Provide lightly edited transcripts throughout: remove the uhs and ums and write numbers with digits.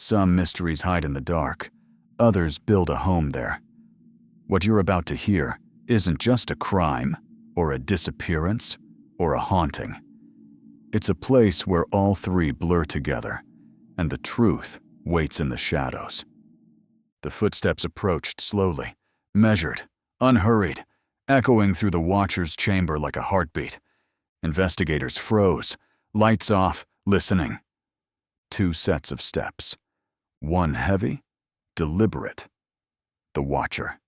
Some mysteries hide in the dark, others build a home there. What you're about to hear isn't just a crime, or a disappearance, or a haunting. It's a place where all three blur together, and the truth waits in the shadows. The footsteps approached slowly, measured, unhurried, echoing through the watcher's chamber like a heartbeat. Investigators froze, lights off, listening. 2 sets of steps. One heavy, deliberate. The watcher.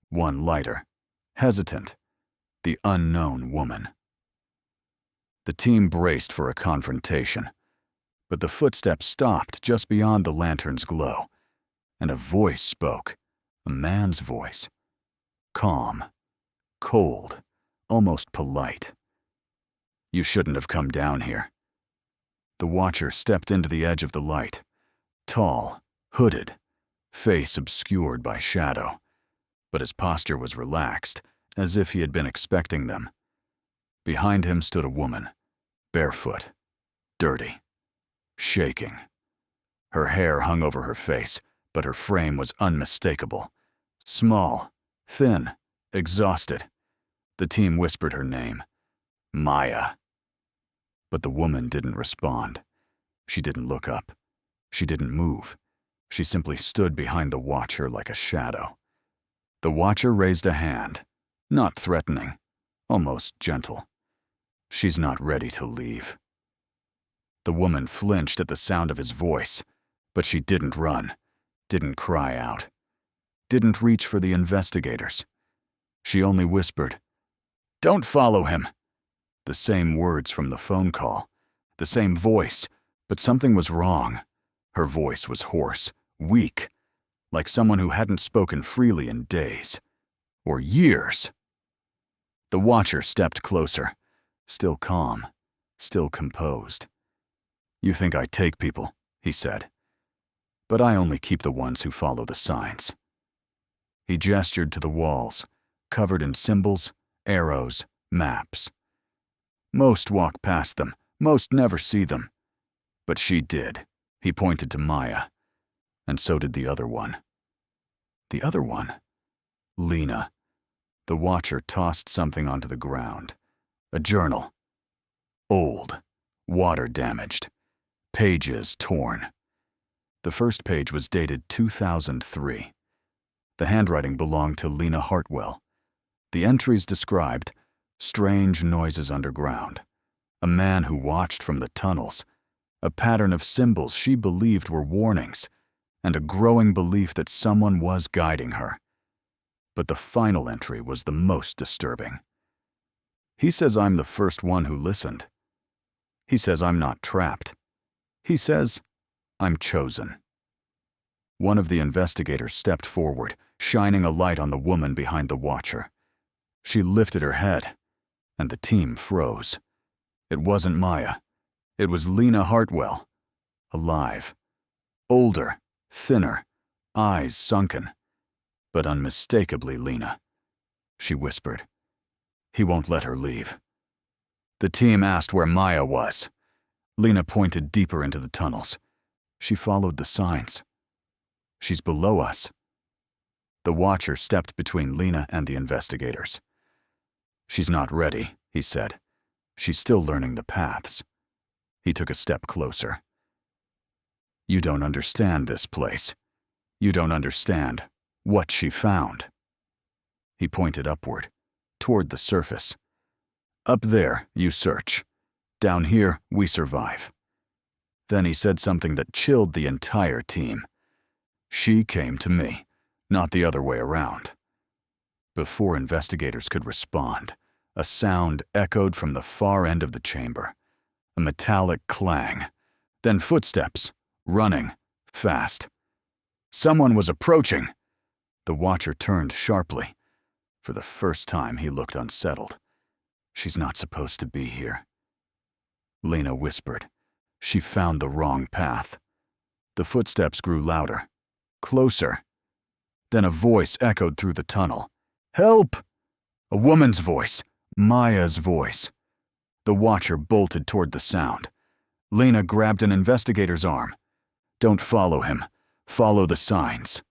One lighter, hesitant. The unknown woman. The team braced for a confrontation, but the footsteps stopped just beyond the lantern's glow, and a voice spoke, a man's voice. Calm, cold, almost polite. "You shouldn't have come down here." The watcher stepped into the edge of the light, tall, hooded, face obscured by shadow, but his posture was relaxed, as if he had been expecting them. Behind him stood a woman, barefoot, dirty, shaking. Her hair hung over her face, but her frame was unmistakable. Small, thin, exhausted. The team whispered her name, Maya. But the woman didn't respond. She didn't look up. She didn't move. She simply stood behind the watcher like a shadow. The watcher raised a hand, not threatening, almost gentle. "She's not ready to leave." The woman flinched at the sound of his voice, but she didn't run, didn't cry out, didn't reach for the investigators. She only whispered, "Don't follow him." The same words from the phone call, the same voice, but something was wrong. Her voice was hoarse, weak, like someone who hadn't spoken freely in days, or years. The watcher stepped closer, still calm, still composed. "You think I take people," he said, "but I only keep the ones who follow the signs." He gestured to the walls, covered in symbols, arrows, maps. Most walk past them, most never see them. But she did. He pointed to Maya. And so did the other one. The other one? Lena. The watcher tossed something onto the ground. A journal. Old. Water damaged. Pages torn. The first page was dated 2003. The handwriting belonged to Lena Hartwell. The entries described strange noises underground, a man who watched from the tunnels, a pattern of symbols she believed were warnings, and a growing belief that someone was guiding her. But the final entry was the most disturbing. "He says I'm the first one who listened. He says I'm not trapped. He says I'm chosen." One of the investigators stepped forward, shining a light on the woman behind the watcher. She lifted her head, and the team froze. It wasn't Maya. It was Lena Hartwell, alive. Older, thinner, eyes sunken, but unmistakably Lena. She whispered, "He won't let her leave." The team asked where Maya was. Lena pointed deeper into the tunnels. She followed the signs. "She's below us." The watcher stepped between Lena and the investigators. "She's not ready," he said. "She's still learning the paths." He took a step closer. "You don't understand this place. You don't understand what she found." He pointed upward, toward the surface. "Up there, you search. Down here, we survive." Then he said something that chilled the entire team. "She came to me, not the other way around." Before investigators could respond, a sound echoed from the far end of the chamber. A metallic clang, then footsteps, running, fast. Someone was approaching. The watcher turned sharply. For the first time, he looked unsettled. "She's not supposed to be here." Lena whispered. She found the wrong path. The footsteps grew louder, closer. Then a voice echoed through the tunnel. "Help!" A woman's voice, Maya's voice. The watcher bolted toward the sound. Lena grabbed an investigator's arm. Don't follow him. Follow the signs."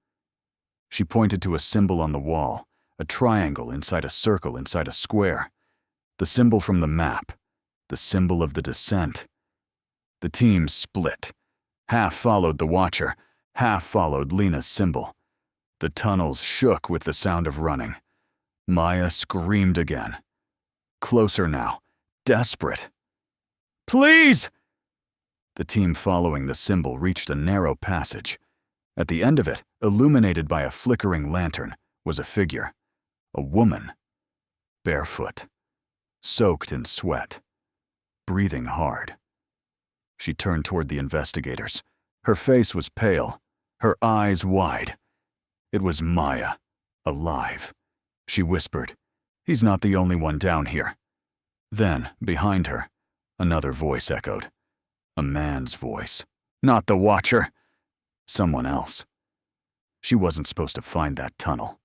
She pointed to a symbol on the wall, a triangle inside a circle inside a square. The symbol from the map, the symbol of the descent. The team split. Half followed the Watcher, half followed Lena's symbol. The tunnels shook with the sound of running. Maya screamed again. Closer now, desperate. "Please!" The team following the symbol reached a narrow passage. At the end of it, illuminated by a flickering lantern, was a figure. A woman. Barefoot. Soaked in sweat. Breathing hard. She turned toward the investigators. Her face was pale, her eyes wide. It was Maya, alive. She whispered, "He's not the only one down here." Then, behind her, another voice echoed. A man's voice. Not the Watcher. Someone else. She wasn't supposed to find that tunnel.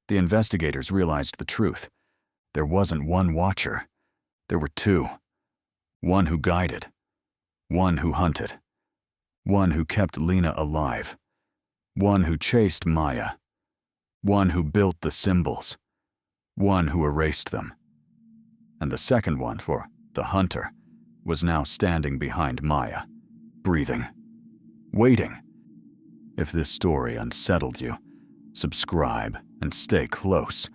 The investigators realized the truth. There wasn't one Watcher. There were two. One who guided. One who hunted. One who kept Lena alive. One who chased Maya. One who built the symbols. One who erased them. And the second one, for the hunter, was now standing behind Maya, breathing, waiting. If this story unsettled you, subscribe and stay close.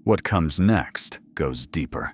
What comes next goes deeper.